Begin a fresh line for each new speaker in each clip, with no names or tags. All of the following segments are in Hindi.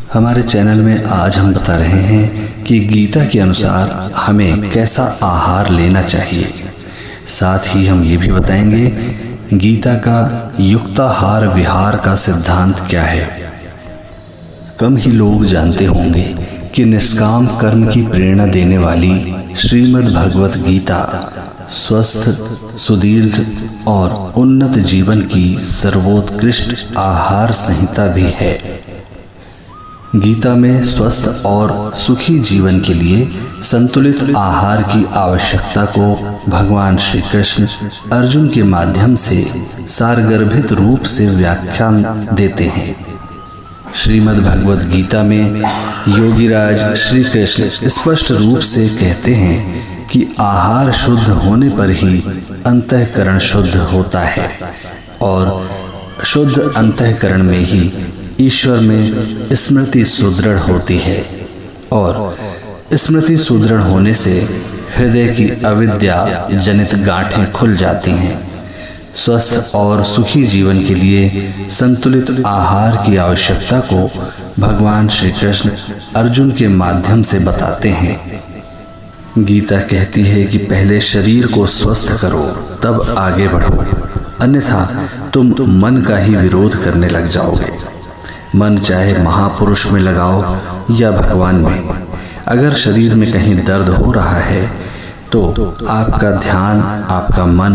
हमारे चैनल में आज हम बता रहे हैं कि गीता के अनुसार हमें कैसा आहार लेना चाहिए। साथ ही हम ये भी बताएंगे गीता का युक्ताहार विहार का सिद्धांत क्या है। कम ही लोग जानते होंगे कि निष्काम कर्म की प्रेरणा देने वाली श्रीमद् भगवत गीता स्वस्थ, सुदीर्घ और उन्नत जीवन की सर्वोत्कृष्ट आहार संहिता भी है। गीता में स्वस्थ और सुखी जीवन के लिए संतुलित आहार की आवश्यकता को भगवान श्री कृष्ण अर्जुन के माध्यम से सारगर्भित रूप से व्याख्यान देते हैं। श्रीमद् भगवत गीता में योगीराज श्री कृष्ण स्पष्ट रूप से कहते हैं कि आहार शुद्ध होने पर ही अंतःकरण शुद्ध होता है और शुद्ध अंतःकरण में ही ईश्वर में स्मृति सुदृढ़ होती है और स्मृति सुदृढ़ होने से हृदय की अविद्या जनित गांठें खुल जाती हैं। स्वस्थ और सुखी जीवन के लिए संतुलित आहार की आवश्यकता को भगवान श्री कृष्ण अर्जुन के माध्यम से बताते हैं। गीता कहती है कि पहले शरीर को स्वस्थ करो तब आगे बढ़ो, अन्यथा तुम मन का ही विरोध करने लग जाओगे। मन चाहे महापुरुष में लगाओ या भगवान में, अगर शरीर में कहीं दर्द हो रहा है तो आपका ध्यान, आपका मन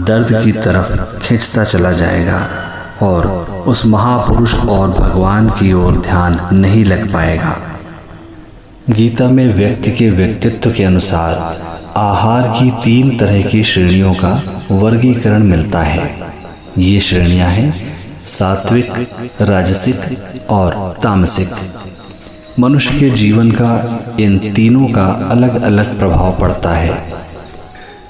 दर्द की तरफ खींचता चला जाएगा और उस महापुरुष और भगवान की ओर ध्यान नहीं लग पाएगा। गीता में व्यक्ति के व्यक्तित्व के अनुसार आहार की 3 तरह की श्रेणियों का वर्गीकरण मिलता है। ये श्रेणियां हैं सात्विक, राजसिक और तामसिक। मनुष्य के जीवन का इन तीनों का अलग अलग प्रभाव पड़ता है।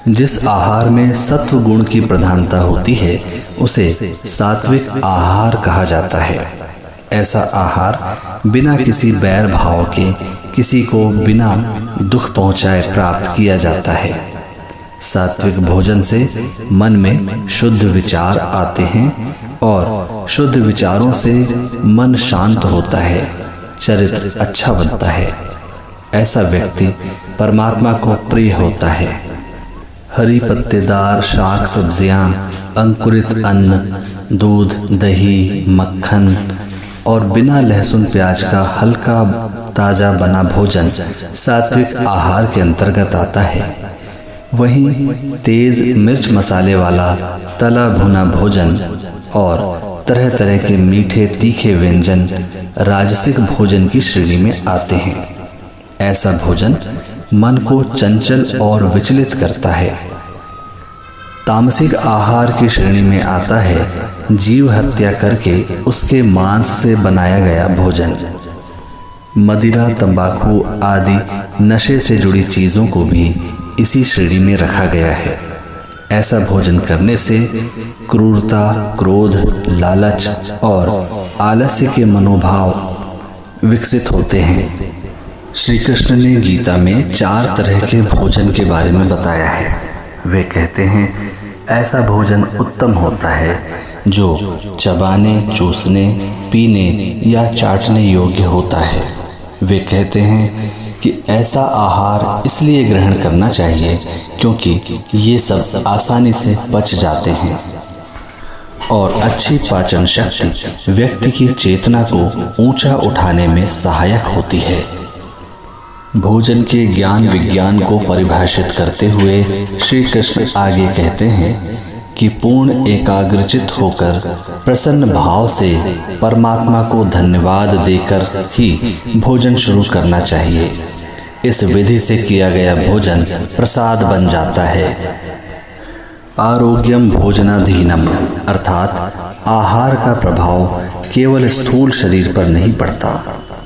जिस आहार में सत्व गुण की प्रधानता होती है उसे सात्विक आहार कहा जाता है। ऐसा आहार बिना किसी बैर भाव के किसी को बिना दुख पहुंचाए प्राप्त किया जाता है। सात्विक भोजन से मन में शुद्ध विचार आते हैं और शुद्ध विचारों से मन शांत होता है, चरित्र अच्छा बनता है। ऐसा व्यक्ति परमात्मा को प्रिय होता है। हरी पत्तेदार शाक सब्जियां, अंकुरित अन्न, दूध, दही, मक्खन और बिना लहसुन प्याज का हल्का ताज़ा बना भोजन सात्विक आहार के अंतर्गत आता है। वहीं तेज मिर्च मसाले वाला तला भुना भोजन और तरह तरह के मीठे तीखे व्यंजन राजसिक भोजन की श्रेणी में आते हैं। ऐसा भोजन मन को चंचल और विचलित करता है। तामसिक आहार की श्रेणी में आता है जीव हत्या करके उसके मांस से बनाया गया भोजन। मदिरा, तंबाकू आदि नशे से जुड़ी चीज़ों को भी इसी श्रेणी में रखा गया है। ऐसा भोजन करने से क्रूरता, क्रोध, लालच और आलस्य के मनोभाव विकसित होते हैं। श्री कृष्ण ने गीता में 4 तरह के भोजन के बारे में बताया है। वे कहते हैं ऐसा भोजन उत्तम होता है जो चबाने, चूसने, पीने या चाटने योग्य होता है। वे कहते हैं कि ऐसा आहार इसलिए ग्रहण करना चाहिए क्योंकि ये सब आसानी से पच जाते हैं और अच्छी पाचन शक्ति व्यक्ति की चेतना को ऊंचा उठाने में सहायक होती है। भोजन के ज्ञान विज्ञान को परिभाषित करते हुए श्री कृष्ण आगे कहते हैं कि पूर्ण एकाग्रचित होकर प्रसन्न भाव से परमात्मा को धन्यवाद देकर ही भोजन शुरू करना चाहिए। इस विधि से किया गया भोजन प्रसाद बन जाता है। आरोग्यम भोजनाधीनम अर्थात आहार का प्रभाव केवल स्थूल शरीर पर नहीं पड़ता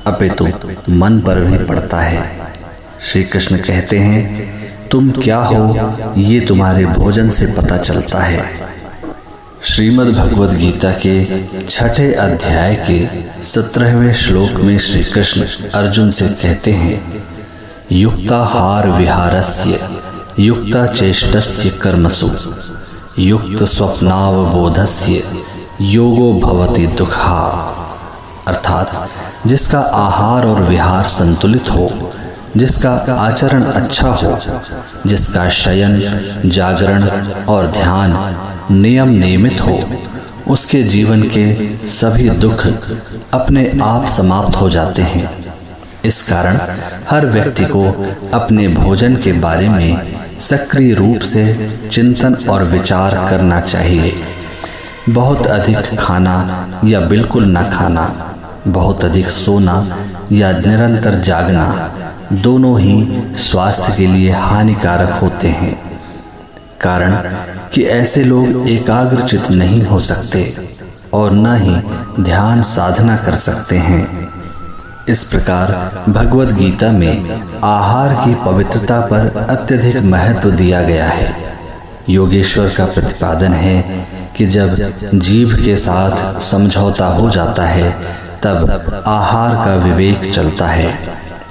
अपितु मन पर भी पड़ता है। श्री कृष्ण कहते हैं तुम क्या हो ये तुम्हारे भोजन से पता चलता है। श्रीमद् भगवद गीता के 6ठे अध्याय के 17वें श्लोक में श्री कृष्ण अर्जुन से कहते हैं युक्ताहार विहारस्य युक्ता चेष्टस्य कर्मसु युक्त स्वप्नावबोधस्य योगो भवति दुःखा। अर्थात जिसका आहार और विहार संतुलित हो, जिसका आचरण अच्छा हो, जिसका शयन, जागरण और ध्यान नियमित हो, उसके जीवन के सभी दुख अपने आप समाप्त हो जाते हैं। इस कारण हर व्यक्ति को अपने भोजन के बारे में सक्रिय रूप से चिंतन और विचार करना चाहिए। बहुत अधिक खाना या बिल्कुल न खाना, बहुत अधिक सोना या निरंतर जागना, दोनों ही स्वास्थ्य के लिए हानिकारक होते हैं। कारण कि ऐसे लोग एकाग्रचित नहीं हो सकते और न ही ध्यान साधना कर सकते हैं। इस प्रकार भगवद गीता में आहार की पवित्रता पर अत्यधिक महत्व दिया गया है। योगेश्वर का प्रतिपादन है कि जब जीभ के साथ समझौता हो जाता है तब आहार का विवेक चलता है।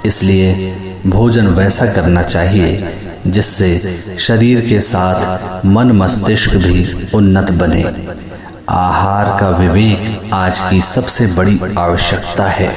इसलिए भोजन वैसा करना चाहिए जिससे शरीर के साथ मन मस्तिष्क भी उन्नत बने। आहार का विवेक आज की सबसे बड़ी आवश्यकता है।